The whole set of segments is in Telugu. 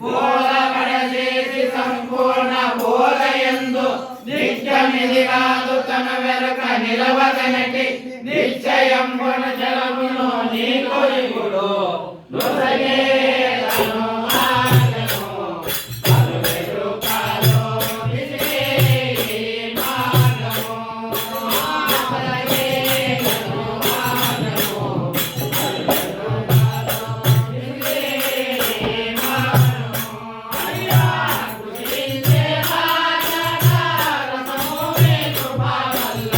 బోధపడచేసి సంపూర్ణ బోధయందు నిత్యమిది కాదు తన వెనుక నిలవదనటి నిశ్చయంబున జలమును నీకు ఇప్పుడు నొసగేదను ఆగను పలువెరు కాలో విసిరే మార్గము నొసగేదను ఆగను పలువెరు కాలో విసిరే మార్గము అయ్యా కుదిరించే వాచకారము నీ కృప వల్ల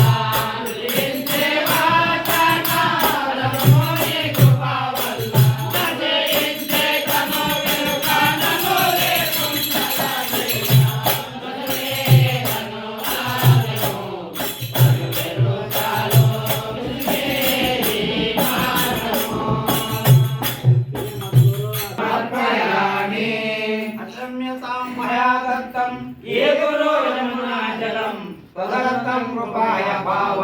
కుదిరించే వాచకారము నీ కృప వల్ల నజయించే కను వెనుక నన్ను లేకుండా నజరేదను ఆగను పలువెరు కాలో విసిరే మార్గము అర్పయామి అక్షమ్యతాం మయా దత్తం ఏ గురో యమునాచలం తదర్థం కృపాయ భావ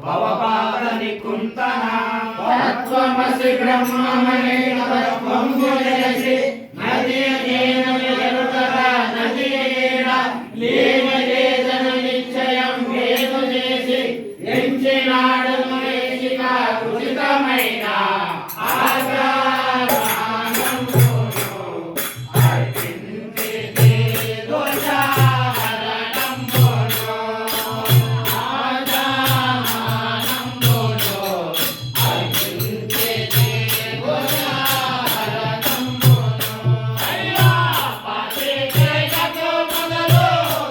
భవపాద నికుంతన తత్వమసి బ్రహ్మమణి తత్వం గుణయసి నదీయేన విజరుతర నదీయేన లీనయేదన నిశ్చయం వేదు చేసి ఎంచినాడు మహేషిక కృషితమైన ఆచారానంబును అర్పించితే దోషహరణంబును ఆచారానంబును అర్పించితే దోషహరణంబును అయ్యా పాతికేయకు మొదలు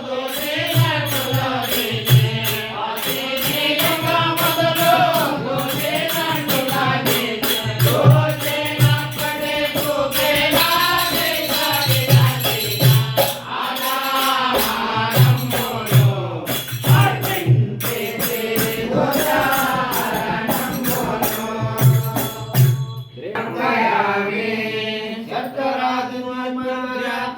దోషినట్టులో నీకే పాతికేయకు మొదలు దోషినట్టులో నీకే దోషినప్పటి దూకేలా నీకాడిదాటిగా ఆధారానంబును అర్పించితే దోషహరణంబును